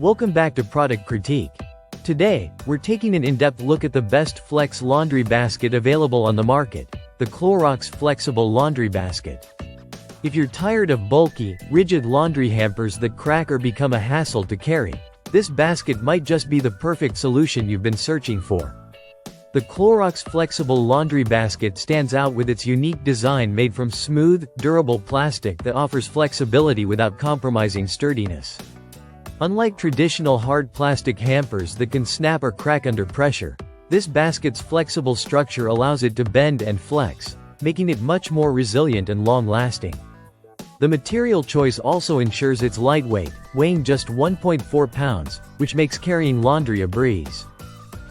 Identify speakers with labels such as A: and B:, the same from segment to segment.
A: Welcome back to Product Critique. Today, we're taking an in-depth look at the best flex laundry basket available on the market, the Clorox Flexible Laundry Basket. If you're tired of bulky, rigid laundry hampers that crack or become a hassle to carry, this basket might just be the perfect solution you've been searching for. The Clorox Flexible Laundry Basket stands out with its unique design made from smooth, durable plastic that offers flexibility without compromising sturdiness. Unlike traditional hard plastic hampers that can snap or crack under pressure, this basket's flexible structure allows it to bend and flex, making it much more resilient and long-lasting. The material choice also ensures it's lightweight, weighing just 1.4 pounds, which makes carrying laundry a breeze.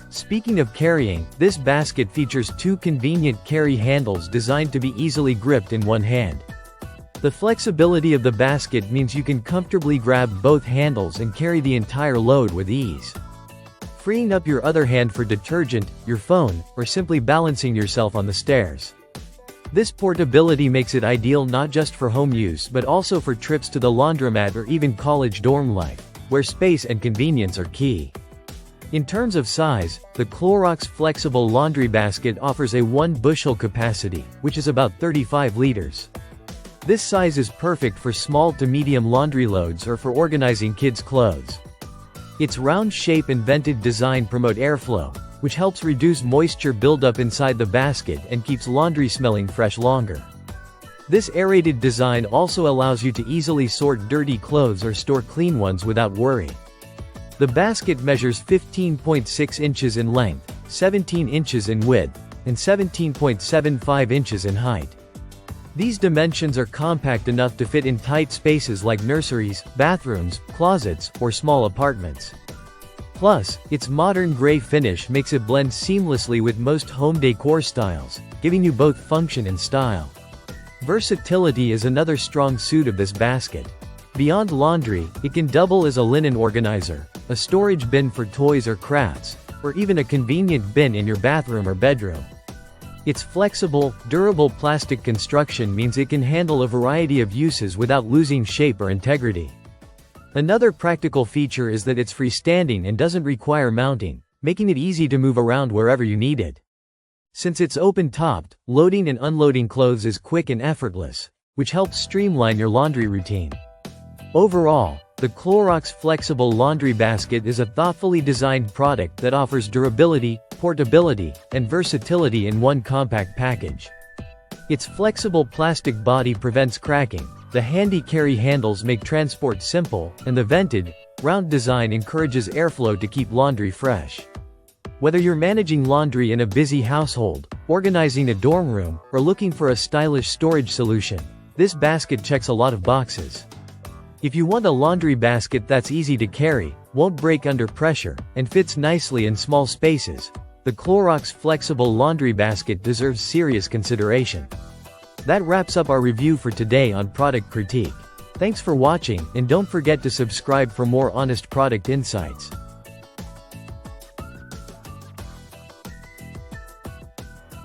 A: Speaking of carrying, this basket features two convenient carry handles designed to be easily gripped in one hand. The flexibility of the basket means you can comfortably grab both handles and carry the entire load with ease, freeing up your other hand for detergent, your phone, or simply balancing yourself on the stairs. This portability makes it ideal not just for home use but also for trips to the laundromat or even college dorm life, where space and convenience are key. In terms of size, the Clorox Flexible Laundry Basket offers a 1 bushel capacity, which is about 35 liters. This size is perfect for small to medium laundry loads or for organizing kids' clothes. Its round shape and vented design promote airflow, which helps reduce moisture buildup inside the basket and keeps laundry smelling fresh longer. This aerated design also allows you to easily sort dirty clothes or store clean ones without worry. The basket measures 15.6 inches in length, 17 inches in width, and 17.75 inches in height. These dimensions are compact enough to fit in tight spaces like nurseries, bathrooms, closets, or small apartments. Plus, its modern gray finish makes it blend seamlessly with most home decor styles, giving you both function and style. Versatility is another strong suit of this basket. Beyond laundry, it can double as a linen organizer, a storage bin for toys or crafts, or even a convenient bin in your bathroom or bedroom. Its flexible, durable plastic construction means it can handle a variety of uses without losing shape or integrity. Another practical feature is that it's freestanding and doesn't require mounting, making it easy to move around wherever you need it. Since it's open-topped, loading and unloading clothes is quick and effortless, which helps streamline your laundry routine. Overall, the Clorox Flexible Laundry Basket is a thoughtfully designed product that offers durability, portability, and versatility in one compact package. Its flexible plastic body prevents cracking, the handy carry handles make transport simple, and the vented, round design encourages airflow to keep laundry fresh. Whether you're managing laundry in a busy household, organizing a dorm room, or looking for a stylish storage solution, this basket checks a lot of boxes. If you want a laundry basket that's easy to carry, won't break under pressure, and fits nicely in small spaces, the Clorox Flexible Laundry Basket deserves serious consideration. That wraps up our review for today on Product Critique. Thanks for watching, and don't forget to subscribe for more honest product insights.